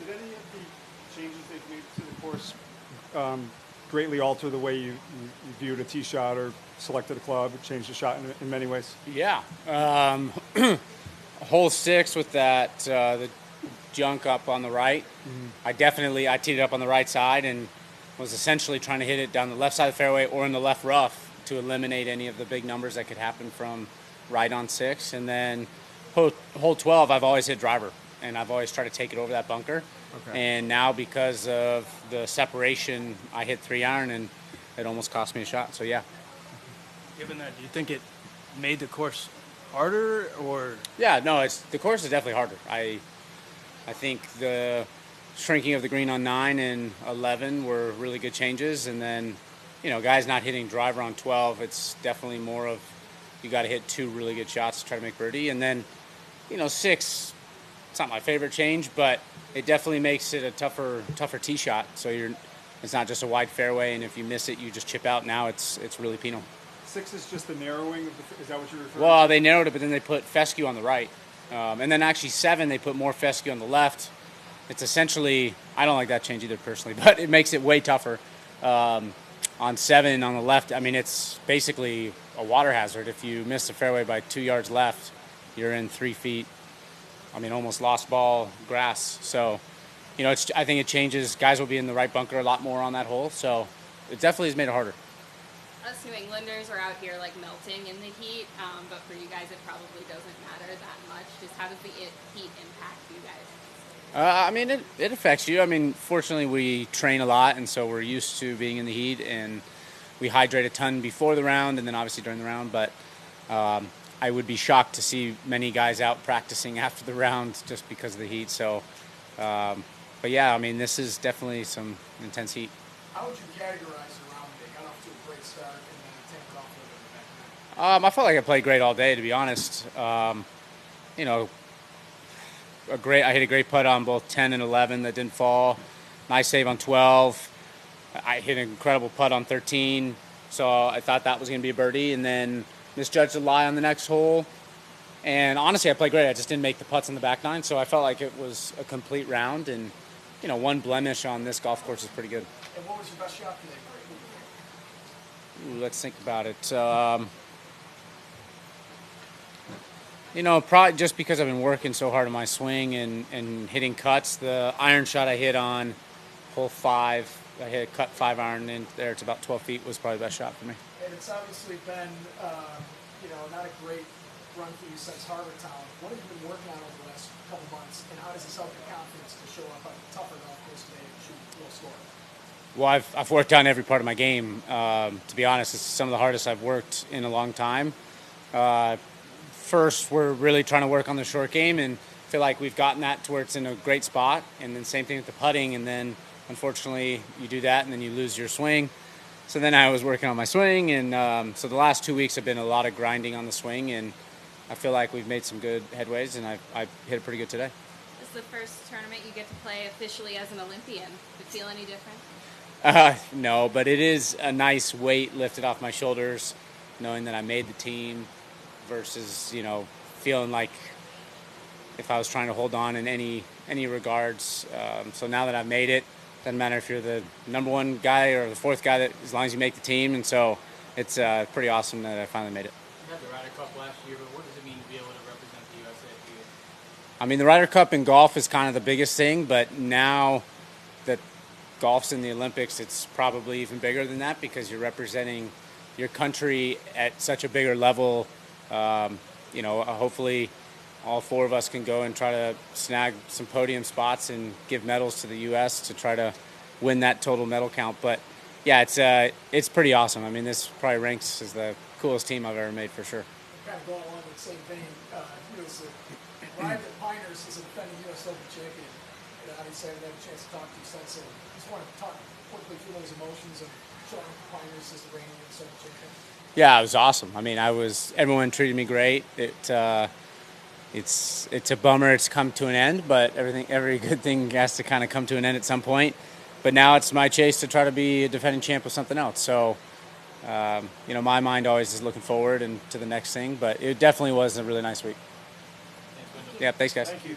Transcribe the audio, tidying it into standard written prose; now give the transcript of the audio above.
Did any of the changes they've made to the course greatly alter the way you viewed a tee shot or selected a club, or changed the shot in many ways? Yeah. Hole 6 with that the junk up on the right. I teed it up on the right side and was essentially trying to hit it down the left side of the fairway or in the left rough to eliminate any of the big numbers that could happen from right on 6. And then hole 12, I've always hit driver, and I've always tried to take it over that bunker. Okay. And now because of the separation, I hit 3-iron, and it almost cost me a shot. So yeah. Given that, do you think it made the course harder, or? Yeah, no, the course is definitely harder. I think the shrinking of the green on 9 and 11 were really good changes, and then, you know, guys not hitting driver on 12, it's definitely more of you got to hit 2 really good shots to try to make birdie, and then, you know, 6, it's not my favorite change, but it definitely makes it a tougher tee shot. So it's not just a wide fairway, and if you miss it, you just chip out. Now it's really penal. 6 is just the narrowing of is that what you're referring to? Well, they narrowed it, but then they put fescue on the right. And then actually 7, they put more fescue on the left. It's essentially, I don't like that change either personally, but it makes it way tougher. On 7 on the left, I mean, it's basically a water hazard. If you miss the fairway by 2 yards left, you're in 3 feet. I mean, almost lost ball grass. So, you know, I think it changes. Guys will be in the right bunker a lot more on that hole. So it definitely has made it harder. Us New Englanders are out here like melting in the heat, but for you guys it probably doesn't matter that much. Just how does the heat impact you guys? I mean, it affects you. I mean, fortunately we train a lot, and so we're used to being in the heat, and we hydrate a ton before the round and then obviously during the round. But I would be shocked to see many guys out practicing after the round just because of the heat. So, but yeah, I mean, this is definitely some intense heat. How would you categorize the round? They got off to a great start and then tanked off a little bit back then. I felt like I played great all day, to be honest. You know, I hit a great putt on both 10 and 11 that didn't fall. Nice save on 12. I hit an incredible putt on 13, so I thought that was going to be a birdie, and then misjudged the lie on the next hole. And honestly, I played great. I just didn't make the putts on the back nine, so I felt like it was a complete round. And, you know, one blemish on this golf course is pretty good. And what was your best shot today, Brady? Let's think about it. You know, probably just because I've been working so hard on my swing and hitting cuts. The iron shot I hit on hole 5, I hit a cut 5-iron in there. It's about 12 feet. Was probably the best shot for me. And it's obviously been, you know, not a great run for you since Harbortown. What have you been working on over the last couple months, and how does this help your confidence to show up on a tougher golf course today and shoot low score? Well, I've worked on every part of my game. To be honest, it's some of the hardest I've worked in a long time. First, we're really trying to work on the short game and feel like we've gotten that to where it's in a great spot. And then same thing with the putting. And then, unfortunately, you do that and then you lose your swing. So then I was working on my swing. And so the last 2 weeks have been a lot of grinding on the swing. And I feel like we've made some good headways, and I've hit it pretty good today. This is the first tournament you get to play officially as an Olympian. Does it feel any different? No, but it is a nice weight lifted off my shoulders, knowing that I made the team versus, you know, feeling like if I was trying to hold on in any regards. So now that I've made it, doesn't matter if you're the number 1 guy or the 4th guy, that as long as you make the team. And so it's pretty awesome that I finally made it. You had the Ryder Cup last year, but what does it mean to be able to represent the USA at you? I mean, the Ryder Cup in golf is kind of the biggest thing, but now that golf's in the Olympics, it's probably even bigger than that because you're representing your country at such a bigger level. You know, hopefully all 4 of us can go and try to snag some podium spots and give medals to the U.S. to try to win that total medal count. But yeah, it's pretty awesome. I mean, this probably ranks as the coolest team I've ever made for sure. Kind of going along with the same vein, you know, so Ryan Piners is a defending U.S. Open champion. And obviously, I haven't had a chance to talk to you since. So just want to talk quickly through those emotions of showing Piners as the reigning U.S. Open champion. Yeah, it was awesome. I mean, everyone treated me great. It's a bummer it's come to an end, but every good thing has to kind of come to an end at some point. But now it's my chase to try to be a defending champ with something else. So, you know, my mind always is looking forward and to the next thing. But it definitely was a really nice week. Thanks, Wyndham. Yeah, thanks, guys. Thank you.